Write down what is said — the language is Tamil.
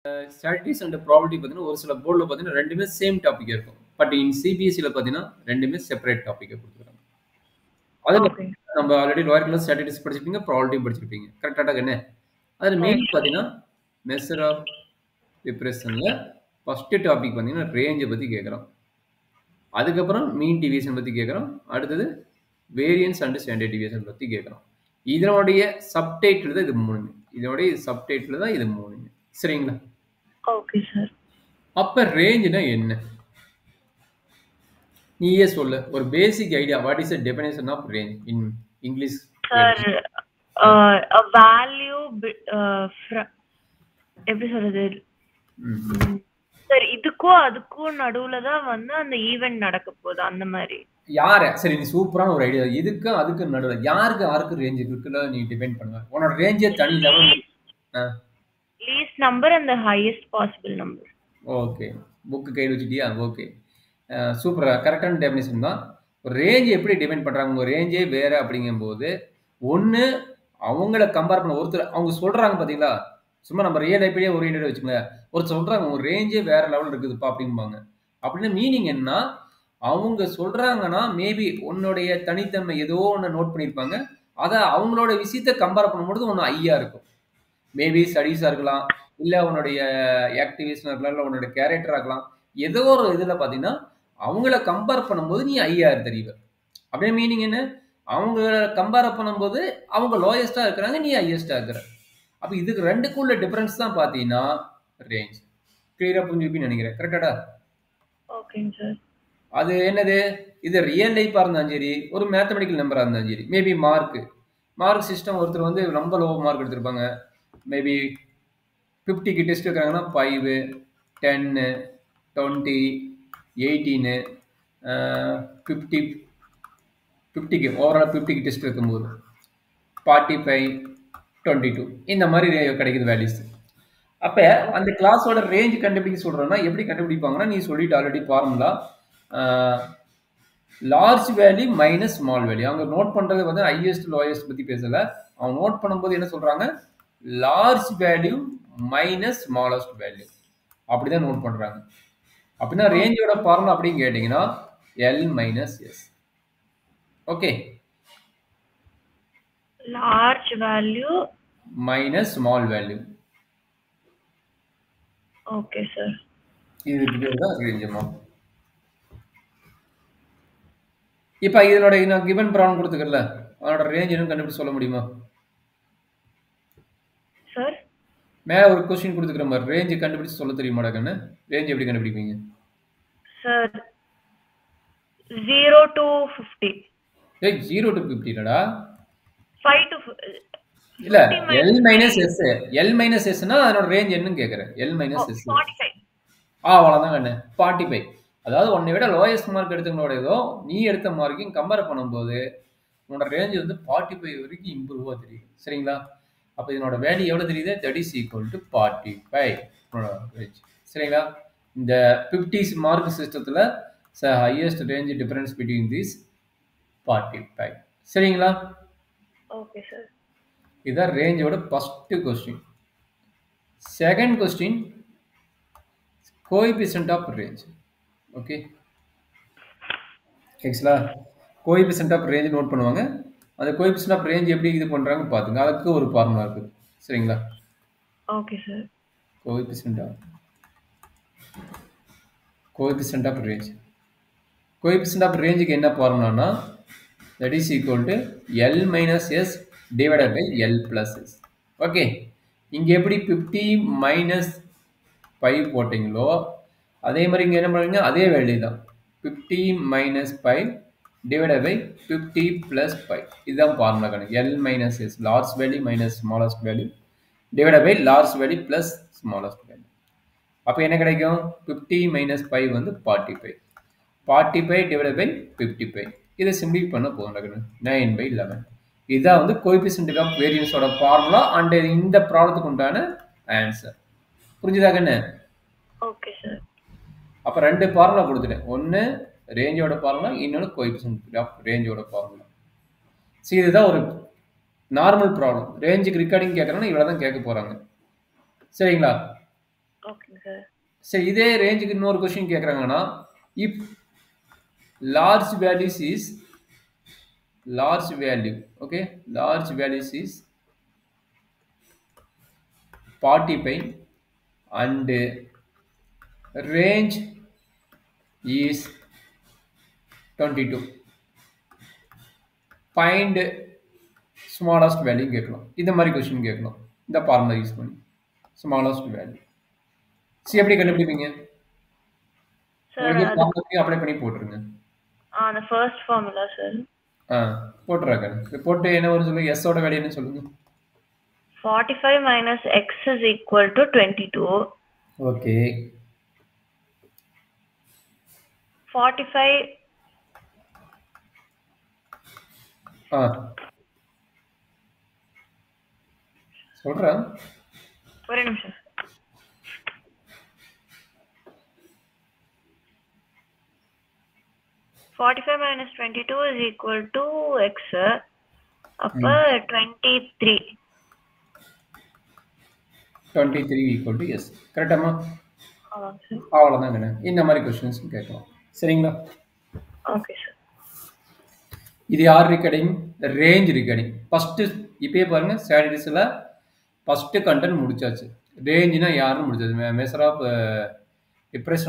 ஸ்டாட்டிஸ்டிக்ஸ் அண்ட் ப்ராபபிலிட்டி பார்த்தீங்கன்னா ஒரு சில போர்டில் பார்த்தீங்கன்னா ரெண்டுமே சேம் டாபிக் இருக்கும். பட் இன் சிபிஎஸ்சியில் பார்த்தீங்கன்னா ரெண்டுமே செப்பரேட் டாப்பிக்கை கொடுத்துருக்காங்க. அதில் ஓகே. நம்ம ஆல்ரெடி லோயர் கிளாஸ் ஸ்டாட்டிஸ்டிக்ஸ் படிச்சிருப்பீங்க, ப்ராபபிலிட்டி படிச்சிருப்பீங்க. கரெக்டாக என்ன? அதில் மெயின் ஓகே. பார்த்தீங்கன்னா மெஷர் ஆஃப் டிப்ரெஷனில் ஃபஸ்ட்டு டாபிக் பார்த்தீங்கன்னா ரேஞ்சை பற்றி கேட்குறோம். அதுக்கப்புறம் மீன் டிவியேஷன் பற்றி கேட்குறோம். அடுத்தது வேரியன்ஸ் அண்ட் ஸ்டாண்டர்ட் டிவியேஷன் பற்றி கேட்குறோம். இதனுடைய சப்டைட்டில் தான் இது மூணுமே. இதனுடைய சப்டைட்டில் தான் இது மூணுமே. சரிங்களா? Okay sir. அப்ப ரேஞ்சுனா என்ன? நீயே சொல்லு. ஒரு basic idea. What is the definition of range in English? Sir a value எப்படி சொல்றது சார், இதுக்கும் அதுக்கும் நடுவுல தான் வந்து அந்த ஈவென்ட் நடக்க போகுது அந்த மாதிரி. யார? சரி, நீ சூப்பரான ஒரு ஐடியா. இதுக்கும் அதுக்கு நடுவுல யாருக்கு ரேஞ்ச் இருக்குல்ல நீ டிபெண்ட் பண்ணுவ. உன்னோட ரேஞ்சே தனி level. Least number and highest possible number. Okay, book கையில் வச்சுட்டியா? ஓகே, சூப்பரா, கரெக்டான டெஃபினேஷன் தான். ஒரு ரேஞ்ச் எப்படி டிபெண்ட் பண்றாங்க? உங்க ரேஞ்சே வேற அப்படிங்கும்போது ஒன்று அவங்கள கம்பேர் பண்ண ஒருத்தர் அவங்க சொல்றாங்க பார்த்தீங்களா, சும்மா நம்ம ரியல் லைஃப்லேயே ஓரியன்டட் வச்சுக்கோங்களேன். ஒருத்தர் சொல்றாங்க உங்க ரேஞ்சே வேற லெவல் இருக்குதுப்பா அப்படிம்பாங்க. அப்படின்னு மீனிங் என்ன? அவங்க சொல்றாங்கன்னா மேபி உன்னுடைய தனித்தன்மை ஏதோ ஒன்று நோட் பண்ணியிருப்பாங்க. அதை அவங்களோட விஷயத்தை கம்பேர் பண்ணும்போது ஒன்று ஐயா இருக்கும். மேபி ஸ்டடீஸாக இருக்கலாம், இல்லை உன்னுடைய ஆக்டிவிஸ்டாக இருக்கலாம், இல்லை உன்னோட கேரக்டராக இருக்கலாம். ஏதோ ஒரு இதில் பார்த்தீங்கன்னா அவங்கள கம்பேர் பண்ணும்போது நீ ஐயாயிரம் தெரியுவ. அப்படியே மீனிங் என்ன? அவங்க கம்பேர் பண்ணும்போது அவங்க லோயஸ்டா இருக்கிறாங்க, நீ ஹையஸ்டா இருக்கிற. அப்ப இதுக்கு ரெண்டுக்குள்ள டிஃபரன்ஸ் தான் பாத்தீங்கன்னா ரேஞ்ச். கிளியரா புரிஞ்சுப்பீன்னு நினைக்கிறேன். கரெக்டாடா? ஓகேங்க சார். அது என்னது? இது ரியல் லைஃபா இருந்தாலும் சரி, ஒரு மேத்தமெட்டிக்கல் நம்பரா இருந்தாலும் சரி, மேபி மார்க் சிஸ்டம் ஒருத்தர் வந்து ரொம்ப லோ மார்க் எடுத்திருப்பாங்க. மேபி 50க்கு டெஸ்ட் இருக்கிறாங்கன்னா 5, 10, 20, 18, 50, 50க்கு ஓவரால் 50க்கு டெஸ்ட் இருக்கும்போது 45, 22 இந்த மாதிரி கிடைக்குது வேல்யூஸ். அப்போ அந்த கிளாஸோட ரேஞ்ச் கண்டுபிடிக்க சொல்கிறோன்னா எப்படி கண்டுபிடிப்பாங்கன்னா, நீ சொல்லிட்டு already formula large value minus small value. அவங்க நோட் பண்ணுறது வந்து ஹையஸ்ட் லோயஸ்ட் பற்றி பேசலை. அவங்க நோட் பண்ணும்போது என்ன சொல்கிறாங்க? Large value minus smallest value அப்படிதான் நோட் பண்ணுறாங்க. அப்படின்னா ரேஞ்சோட ஃபார்முலா அப்படின்னு கேட்டிங்கன்னா L minus S. Okay, large value minus small value. Okay sir. இதுக்கு பேர் தான் ரேஞ்ச் அமௌண்ட். இப்போ இதனோட நான் கிவன் ப்ராப்ளம் கொடுத்துக்கல, அதனோட ரேஞ்ச் என்னன்னு கண்டுபிடிச்சு சொல்ல முடியுமா சார்? மேல ஒரு क्वेश्चन கொடுத்துக்கிற மாதிரி ரேஞ்ச் கண்டுபிடிச்சு சொல்ல தெரியுமாடா கண்ணு? ரேஞ்ச் எப்படி கண்டுபிடிப்பீங்க சார்? 0 to 50. ஏய் 0 to 50 டா. 5 to இல்ல, L minus S. L minus S னா அதனோட ரேஞ்ச் என்னன்னு கேக்குறேன். L minus S 45. அவ்வளவுதான் கண்ணு. 45. அதாவது உன்னை விட லோயஸ்ட் மார்க் எடுத்தவங்களோட ஏதோ நீ எடுத்த மார்க்கையும் கம்பேர் பண்ணும்போது உன்னோட ரேஞ்ச் வந்து 45 வரைக்கும் இம்ப்ரூவா தெரியும். சரிங்களா? அப்ப இதனோட வேல்யூ எவ்வளவு தெரியுது? that is equal to 45 range. சரிங்களா? இந்த 50s மார்க் சிஸ்டத்துல highest range difference between these 45. சரிங்களா? Okay sir. இதான் ரேஞ்சோட first question. Second question coefficient of range. Okay, actually coefficient of range note பண்ணுவாங்க. அந்த கோஎஃபிஷியன்ட் ஆஃப் ரேஞ்ச் எப்படி இது பண்றாங்க பாத்துங்க. அதுக்கு ஒரு ஃபார்முலா இருக்கு. சரிங்களா? Okay sir. Coefficient of range. Coefficient of ரேஞ்சுக்கு என்ன ஃபார்முலானா that is equal to L minus S divided by L plus S. Okay, இங்க எப்படி 50 மைனஸ் 5 போட்டீங்களோ அதே மாதிரி இங்க என்ன பண்ணுவீங்க? அதே வேல்யூ தான். 50 மைனஸ் 5 divided by 50 plus 5. இதுதான் ஃபார்முலா கணக்கு. L minus S, large value minus smallest value divided by large value plus smallest value. அப்ப என்ன கிடைக்கும்? 50 minus 5 வந்து 45. 45 divided by 55. இதை சிம்பிளி பண்ண போதும். 9/11. இதுதான் வந்து கோஎஃபிஷியன்ட் ஆஃப் வேரியன்ஸோட ஃபார்முலா அண்ட் இந்த ப்ராப்ளத்துக்கு உண்டான ஆன்சர். புரிஞ்சுதா கண்ணு? Okay sir. அப்ப ரெண்டு ஃபார்முலா கொடுத்துட்டேன். ஒன்னு ரேஞ்சோட ஃபார்முலா, இன்னொன்னு கோஎஃபிஷியன்ட் ஆஃப் ரேஞ்சோட ஃபார்முலா. சரி, இதுதான் ஒரு நார்மல் ப்ராப்ளம். ரேஞ்சுக்கு ரெக்கார்டிங் கேட்கறோம்னா இவ்வளவுதான் கேட்க போறாங்க. சரிங்களா? சார். சரி, இதே ரேஞ்சுக்கு இன்னொரு கொஸ்டின் கேட்குறாங்கன்னா, if large values is large value, okay, large values is 45 and range is 22. Find smallest value கேட்கலாம். இந்த மாதிரி கொஸ்டின் கேட்கலாம். இந்த ஃபார்முலா யூஸ் பண்ணி smallest value. சரி, எப்படி கண்டுபிடிப்பீங்க? சார் உங்களுக்கு அது ஃபார்முலா அப்ளை பண்ணி போட்டுருங்க. அந்த ஃபர்ஸ்ட் ஃபார்முலா சார். போட்டுறாங்க. போட்டு என்ன வரும் சொல்லுங்க, s ஓட வேல்யூ என்ன சொல்லுங்க. 45 minus x is equal to 22. Okay. 45 சொல்றேன். ஒரு நிமிஷம். 45 minus 22 is equal to x. அப்ப 23. 23 equal to s. கரெக்டாமா? ஆமாம் சார். அவ்வளோதாங்க. இந்த மாதிரி கொஸ்டின்ஸ் கேட்கலாம். சரிங்களா? Okay sir. இது யார் ரிகார்டிங்? Range regarding. ஃபர்ஸ்ட் இப்பயே பாருங்க, ஸ்ட்ராட்டஜிஸில் ஃபர்ஸ்ட் கண்டென்ட் முடிச்சாச்சு. ரேஞ்சுனா யாருன்னு முடிச்சது. Measure of depression